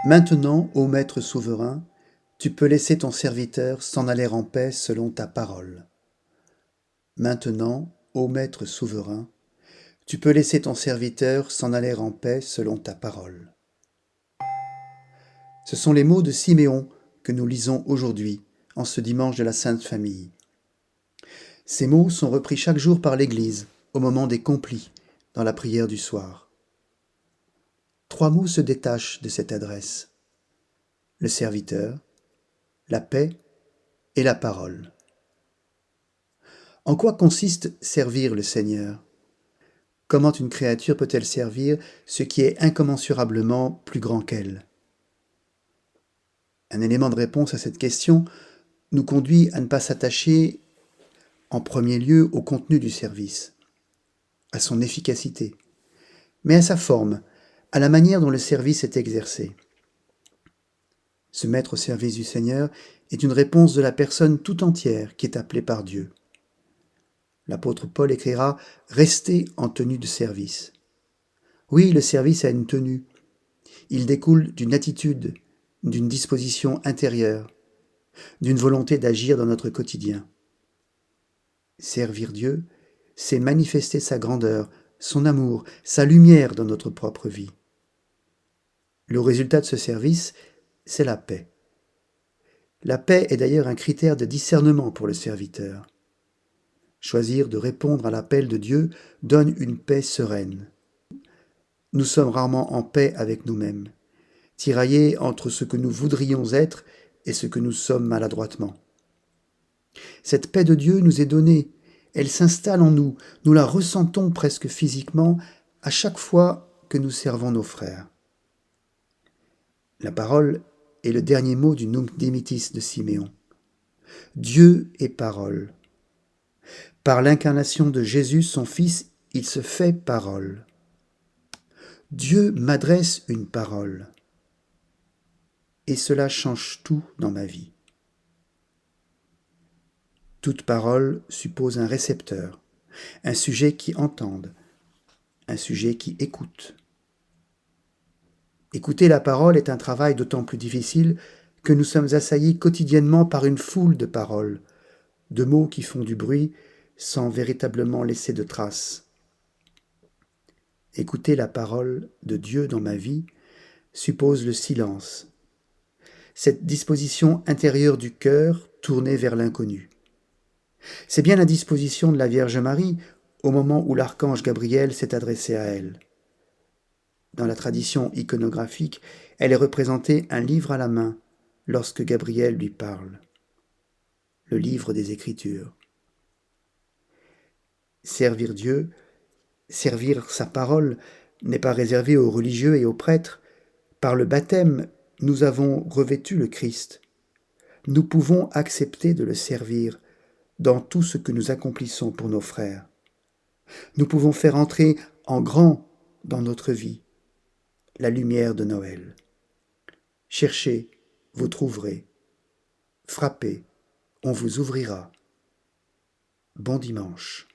Maintenant, ô Maître souverain, tu peux laisser ton serviteur s'en aller en paix selon ta parole. Maintenant, ô Maître souverain, tu peux laisser ton serviteur s'en aller en paix selon ta parole. Ce sont les mots de Siméon que nous lisons aujourd'hui, en ce dimanche de la Sainte Famille. Ces mots sont repris chaque jour par l'Église, au moment des complis, dans la prière du soir. 3 mots se détachent de cette adresse: le serviteur, la paix et la parole. En quoi consiste servir le Seigneur? Comment une créature peut-elle servir ce qui est incommensurablement plus grand qu'elle? Un élément de réponse à cette question nous conduit à ne pas s'attacher en premier lieu au contenu du service, à son efficacité, mais à sa forme, à la manière dont le service est exercé. Se mettre au service du Seigneur est une réponse de la personne tout entière qui est appelée par Dieu. L'apôtre Paul écrira « Restez en tenue de service ». Oui, le service a une tenue. Il découle d'une attitude, d'une disposition intérieure, d'une volonté d'agir dans notre quotidien. Servir Dieu, c'est manifester sa grandeur, son amour, sa lumière dans notre propre vie. Le résultat de ce service, c'est la paix. La paix est d'ailleurs un critère de discernement pour le serviteur. Choisir de répondre à l'appel de Dieu donne une paix sereine. Nous sommes rarement en paix avec nous-mêmes, tiraillés entre ce que nous voudrions être et ce que nous sommes maladroitement. Cette paix de Dieu nous est donnée, elle s'installe en nous, nous la ressentons presque physiquement à chaque fois que nous servons nos frères. La parole est le dernier mot du Nunc Dimittis de Siméon. Dieu est parole. Par l'incarnation de Jésus, son Fils, il se fait parole. Dieu m'adresse une parole. Et cela change tout dans ma vie. Toute parole suppose un récepteur, un sujet qui entende, un sujet qui écoute. Écouter la parole est un travail d'autant plus difficile que nous sommes assaillis quotidiennement par une foule de paroles, de mots qui font du bruit sans véritablement laisser de traces. Écouter la parole de Dieu dans ma vie suppose le silence, cette disposition intérieure du cœur tournée vers l'inconnu. C'est bien la disposition de la Vierge Marie au moment où l'archange Gabriel s'est adressé à elle. Dans la tradition iconographique, elle est représentée un livre à la main lorsque Gabriel lui parle. Le livre des Écritures. Servir Dieu, servir sa parole, n'est pas réservé aux religieux et aux prêtres. Par le baptême, nous avons revêtu le Christ. Nous pouvons accepter de le servir dans tout ce que nous accomplissons pour nos frères. Nous pouvons faire entrer en grand dans notre vie la lumière de Noël. Cherchez, vous trouverez. Frappez, on vous ouvrira. Bon dimanche.